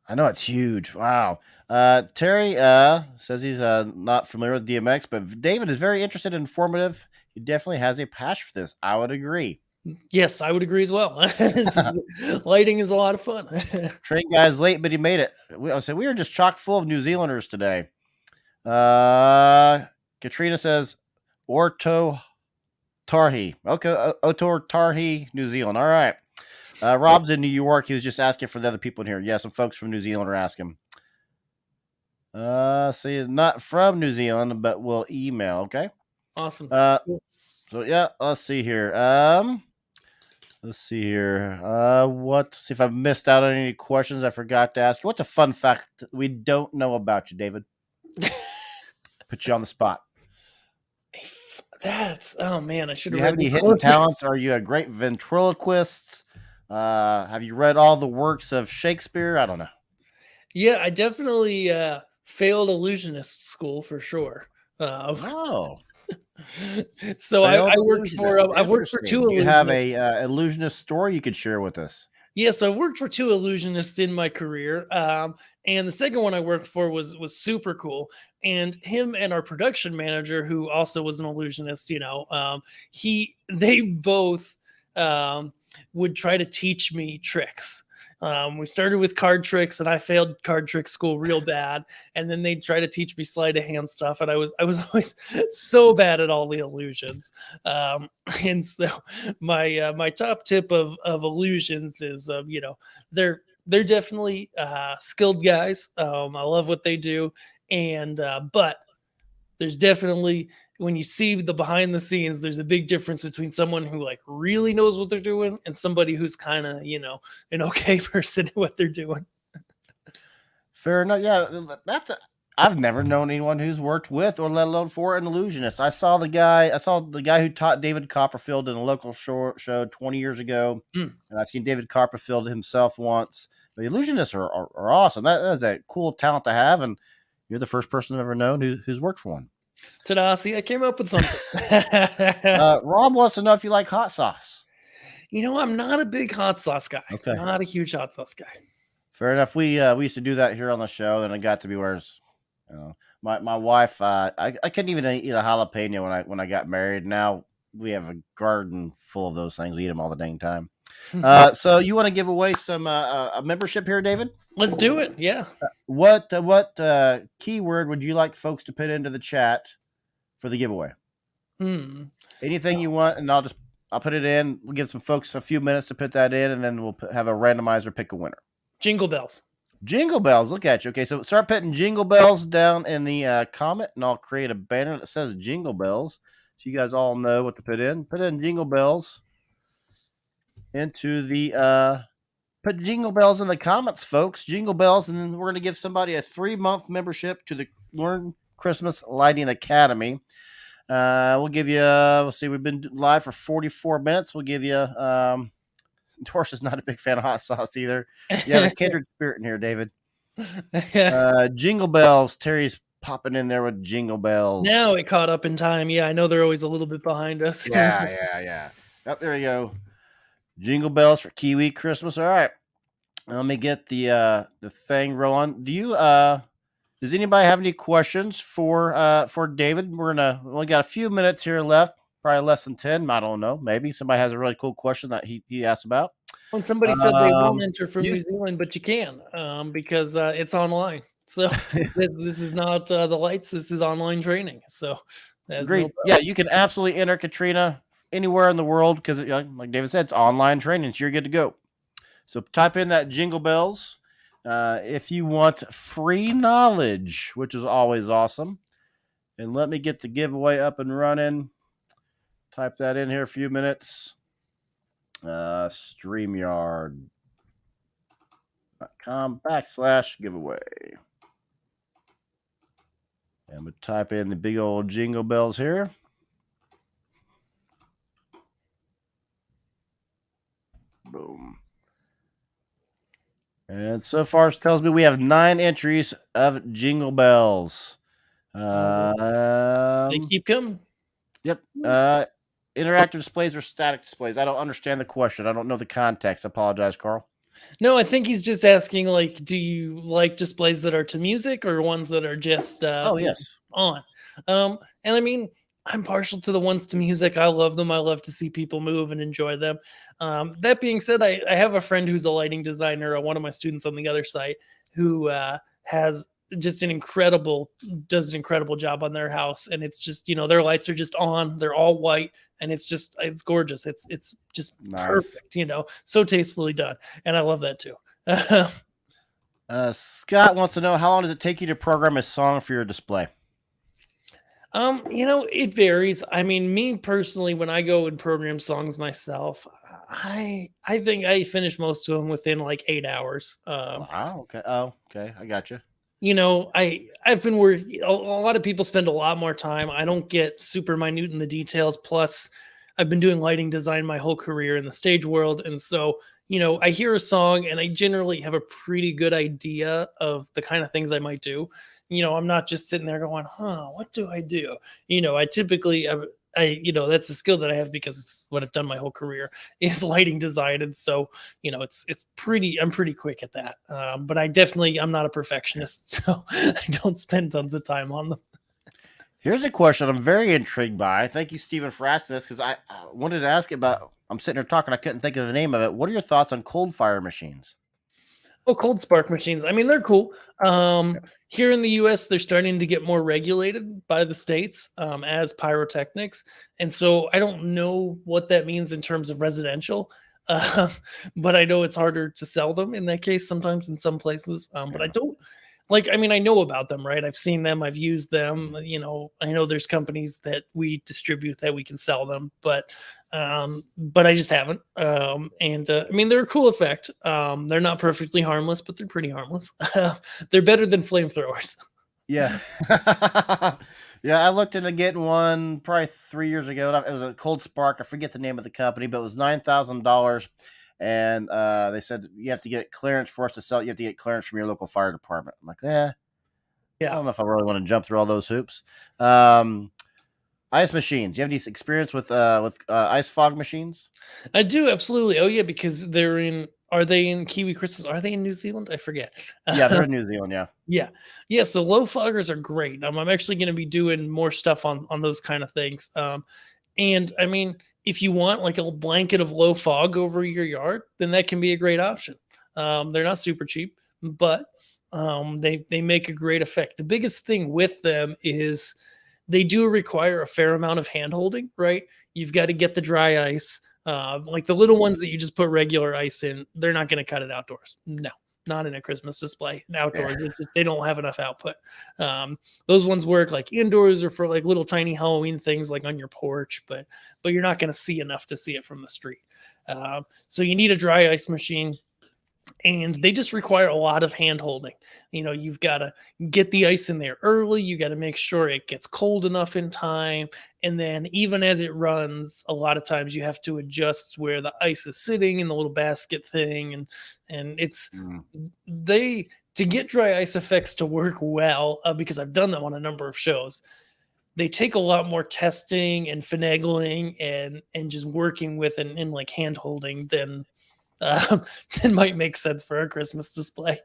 I know it's huge. Wow. Terry says he's not familiar with DMX, but David is very interested and informative. He definitely has a passion for this. I would agree. Yes, I would agree as well. Lighting is a lot of fun. Train guy's late, but he made it. I said we are just chock full of New Zealanders today. Katrina says Orto Tarhi. Okay, Otor Tarhi, New Zealand. All right. Rob's in New York. He was just asking for the other people in here. Yeah, some folks from New Zealand are asking. See, not from New Zealand, but we'll email. Okay. Awesome. Uh, Cool. so yeah, let's see here. Let's see here. See if I missed out on any questions I forgot to ask. What's a fun fact we don't know about you, David? Put you on the spot. That's oh man, I should Do have you have read any this hidden closer. talents? Are you a great ventriloquist? Have you read all the works of Shakespeare? I don't know. Yeah, I definitely failed illusionist school for sure. Uh, Oh, so I failed worked for illusionist. I've worked for two Interesting. Do you have illusionists. a illusionist story you could share with us? Yes, I've worked for two illusionists in my career, and the second one I worked for was super cool. And him and our production manager, who also was an illusionist, he they both um, would try to teach me tricks. We started with card tricks, and I failed card trick school real bad. And then they try to teach me sleight of hand stuff, and I was always so bad at all the illusions. Um, and so my top tip of illusions is they're definitely skilled guys. I love what they do, and but there's definitely when you see the behind the scenes, there's a big difference between someone who like really knows what they're doing and somebody who's kind of an okay person at what they're doing. Fair enough. Yeah, I've never known anyone who's worked with or let alone for an illusionist. I saw the guy who taught David Copperfield in a local show 20 years ago, Mm. and I've seen David Copperfield himself once. The illusionists are awesome. That is a cool talent to have, and you're the first person I've ever known who's worked for one. Ta-da! See, I came up with something. Rob wants to know if you like hot sauce. I'm not a big hot sauce guy. Okay, Not a huge hot sauce guy. fair enough. We used to do that here on the show, and it got to be where you know, my wife, I couldn't even eat a jalapeno when I got married. Now we have a garden full of those things. We eat them all the dang time. So you want to give away some a membership here, David? Let's do it. Yeah. What keyword would you like folks to put into the chat for the giveaway? Hmm. Anything you want, and I'll put it in. We'll give some folks a few minutes to put that in, and then we'll have a randomizer pick a winner. Jingle bells. Jingle bells. Look at you. Okay, so start putting jingle bells down in the comment, and I'll create a banner that says jingle bells, so you guys all know what to put in. Put in jingle bells into the put jingle bells in the comments, folks. Jingle bells, and then we're going to give somebody a 3-month membership to the Learn Christmas Lighting Academy. We'll give you. We'll see. We've been live for 44 minutes. We'll give you. Doris is not a big fan of hot sauce either. You have a kindred spirit in here, David. Jingle bells. Terry's popping in there with jingle bells. Now it caught up in time. Yeah, I know they're always a little bit behind us. Yeah. Up there you go. Jingle bells for Kiwi Christmas. All right. Let me get the thing rolling. Does anybody have any questions for David? We only got a few minutes here left, probably less than 10. I don't know. Maybe somebody has a really cool question that he asked about. When somebody said they Um, won't enter from you, New Zealand, but you can because it's online. So this is not the lights. This is online training. So there's no Agreed. Yeah, you can absolutely enter Katrina anywhere in the world because, like David said, it's online training, so you're good to go. So type in that jingle bells. If you want free knowledge, which is always awesome. And let me get the giveaway up and running. Type that in here a few minutes. StreamYard.com/giveaway. And we type in the big old Jingle Bells here. Boom. And so far, it tells me we have 9 entries of Jingle Bells. They keep coming. Yep. Interactive displays or static displays? I don't understand the question. I don't know the context. I apologize, Carl. No, I think he's just asking, like, do you like displays that are to music or ones that are just Oh, yes. on? And I mean, I'm partial to the ones to music. I love them. I love to see people move and enjoy them. That being said, I have a friend who's a lighting designer, one of my students on the other site, who has just does an incredible job on their house. And it's just, their lights are just on, they're all white, and it's gorgeous. It's just Nice. perfect, so tastefully done. And I love that too. Scott wants to know, how long does it take you to program a song for your display? It varies. I mean, me personally, when I go and program songs myself, I think I finish most of them within like 8 hours. Wow. Okay. Oh, okay. I got you. I've been working. A lot of people spend a lot more time. I don't get super minute in the details. Plus, I've been doing lighting design my whole career in the stage world, and so I hear a song and I generally have a pretty good idea of the kind of things I might do. I'm not just sitting there going, "Huh, what do I do?" I typically that's the skill that I have because it's what I've done my whole career is lighting design, and so I'm pretty quick at that. But I'm not a perfectionist, so I don't spend tons of time on them. Here's a question I'm very intrigued by. Thank you, Stephen, for asking this, because I wanted to ask about. I'm sitting here talking. I couldn't think of the name of it. What are your thoughts on cold fire machines? Oh, cold spark machines. I mean, they're cool. Here in the US, they're starting to get more regulated by the states as pyrotechnics. And so I don't know what that means in terms of residential, uh, but I know it's harder to sell them in that case sometimes in some places. But I Yeah. don't I mean, I know about them, right? I've seen them, I've used them. I know there's companies that we distribute that we can sell them, but I just haven't. And I mean, they're a cool effect. They're not perfectly harmless, but they're pretty harmless. They're better than flamethrowers. Yeah. Yeah, I looked into getting one probably 3 years ago. It was a Cold Spark. I forget the name of the company, but it was $9,000. And they said you have to get clearance for us to sell. You have to get clearance from your local fire department. I'm like, I Yeah. don't know if I really want to jump through all those hoops. Um, Ice machines. Do you have any experience with ice fog machines? I do absolutely. Oh yeah, because are they in Kiwi Crystals? Are they in New Zealand? I forget. Yeah, they're in New Zealand. Yeah. Yeah. Yeah, so low foggers are great. I'm actually gonna be doing more stuff on those kind of things. And I mean, if you want like a blanket of low fog over your yard, then that can be a great option. They're not super cheap, but they make a great effect. The biggest thing with them is they do require a fair amount of hand holding, right? You've got to get the dry ice. Like the little ones that you just put regular ice in, they're not going to cut it outdoors. No, not in a Christmas display. Yeah. Outdoors, they don't have enough output. Those ones work like indoors or for like little tiny Halloween things like on your porch, but you're not going to see enough to see it from the street. So you need a dry ice machine, and they just require a lot of hand holding. You've got to get the ice in there early. You got to make sure it gets cold enough in time. And then even as it runs, a lot of times you have to adjust where the ice is sitting in the little basket thing. And it's Mm. they to get dry ice effects to work well, because I've done them on a number of shows. They take a lot more testing and finagling and just working with and like hand holding than it might make sense for a Christmas display.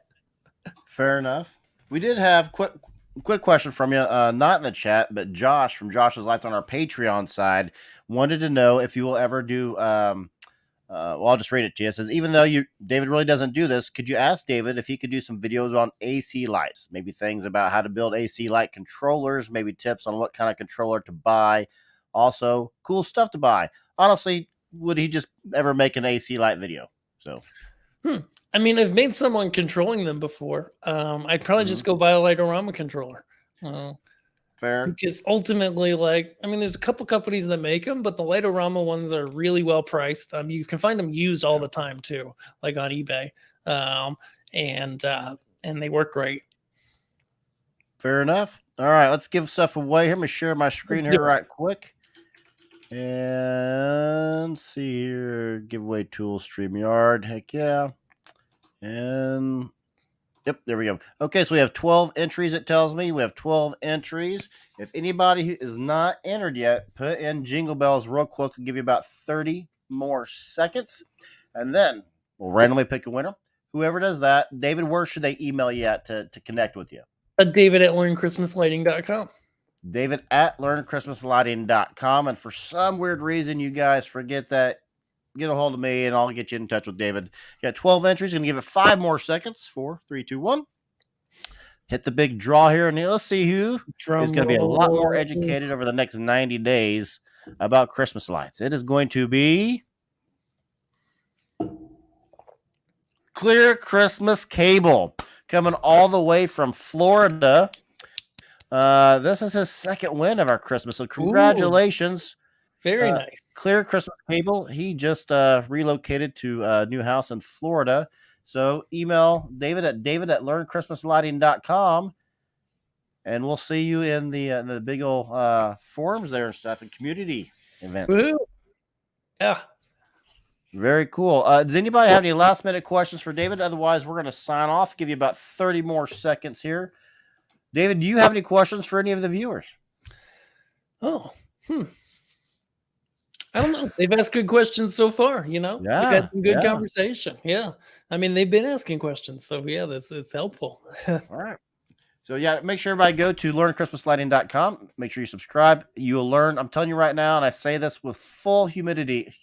Fair enough. We did have quick question from you, not in the chat, but Josh from Josh's Life on our Patreon side wanted to know if you will ever do. Well, I'll just read it to you. It says, even though David really doesn't do this, could you ask David if he could do some videos on AC lights, maybe things about how to build AC light controllers, maybe tips on what kind of controller to buy, also cool stuff to buy. Honestly, would he just ever make an AC light video? So, Hmm. I mean, I've made someone controlling them before. I'd probably Mhm. just go buy a Lightorama controller. Uh, Fair. because ultimately, like, I mean, there's a couple companies that make them, but the Lightorama ones are really well priced. You can find them used all the time too, like on eBay, um, and uh, and they work great. Fair enough. All right, let's give stuff away here. Let me share my screen Let's do here it. right quick. And see here, giveaway tools, StreamYard. Heck yeah. And yep, there we go. Okay, so we have 12 entries, it tells me. We have 12 entries. If anybody who is not entered yet, put in Jingle Bells real quick. We'll give you about 30 more seconds. And then we'll randomly pick a winner. Whoever does that, David, where should they email you at to connect with you? David at learnchristmaslighting.com. David at learnchristmaslighting.com. And for some weird reason, you guys forget that, get a hold of me and I'll get you in touch with David. You got 12 entries. Going to give it 5 more seconds. 4, 3, 2, 1. Hit the big draw here. And let's see who is Drum going to be a lot more roll. educated over the next 90 days about Christmas lights. It is going to be Clear Christmas Cable, coming all the way from Florida. This is his second win of our Christmas, so Ooh, congratulations. very nice. Clear Christmas Cable. He just relocated to a new house in Florida. So email David at learnchristmaslighting.com, and we'll see you in the big old forums there and stuff and community events. Woo. Yeah. Very cool. Does anybody have any last minute questions for David? Otherwise, we're going to sign off. Give you about 30 more seconds here. David, do you have any questions for any of the viewers? Oh, I don't know. They've asked good questions so far, you know? We've had Yeah, some good yeah. conversation. Yeah. I mean, they've been asking questions. So, yeah, it's helpful. All right. So, yeah, make sure everybody go to learnchristmaslighting.com. Make sure you subscribe. You'll learn. I'm telling you right now, and I say this with full humility,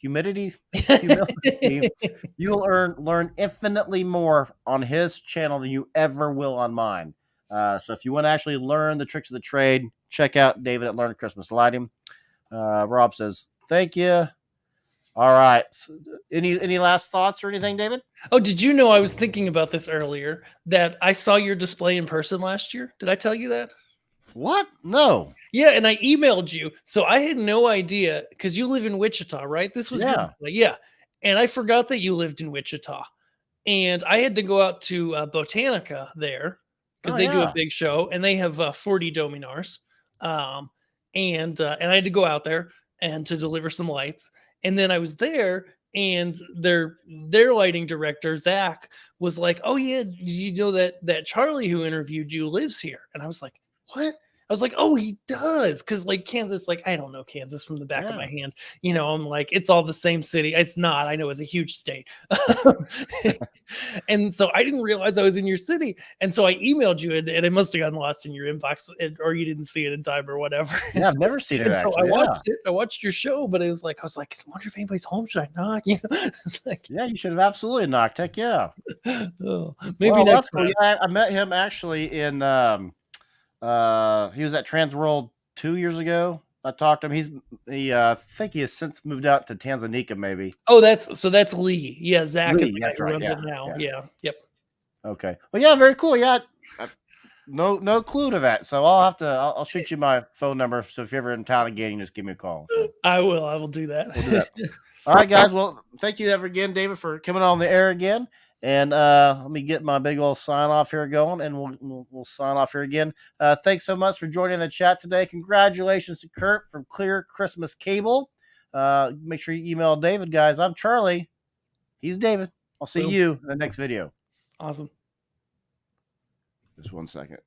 you will learn infinitely more on his channel than you ever will on mine. So if you want to actually learn the tricks of the trade, check out David at Learn Christmas Lighting. Rob says, thank you. All right. So, any last thoughts or anything, David? Oh, did you know I was thinking about this earlier that I saw your display in person last year? Did I tell you that? What? No. Yeah, and I emailed you. So I had no idea because you live in Wichita, right? This was your Yeah. display. Yeah. And I forgot that you lived in Wichita. And I had to go out to Botanica there because Oh, they do a yeah. big show and they have 40 Dominars. Um, and I had to go out there and to deliver some lights. And then I was there, and their lighting director Zach was like, "Oh yeah, you know that Charlie who interviewed you lives here?" And I was like, "What?" I was like, "Oh, he does," because like Kansas, like I don't know Kansas from the back of my Yeah. hand. You know, I'm like, it's all the same city. It's not. I know it's a huge state. And so I didn't realize I was in your city. And so I emailed you, and it must have gotten lost in your inbox, or you didn't see it in time or whatever. Yeah, I've never seen it And so I actually. Yeah. watched it. I watched your show, but it was like, I was like, I wonder if anybody's home. Should I knock? You know, it's like, Yeah, you should have absolutely knocked. Heck yeah. oh, maybe Well, next that's cool. time. Yeah, I met him actually in he was at Trans World 2 years ago. I talked to him. I think he has since moved out to Tanzania, maybe. Oh, that's Lee. Yeah, Zach is Lee, the guy that's who right. runs Yeah, it now. yeah. Yeah. Yep. Okay. Well, yeah, very cool. Yeah, no clue to that. So I'll shoot you my phone number. So if you're ever in town again, you just give me a call. So I will. I will do that. we'll do that. All right, guys. Well, thank you ever again, David, for coming on the air again. And let me get my big old sign off here going, and we'll sign off here again. Thanks so much for joining the chat today. Congratulations to Kurt from Clear Christmas Cable. Make sure you email David, guys. I'm Charlie. He's David. I'll see Boom. you in the next video. Awesome. Just 1 second.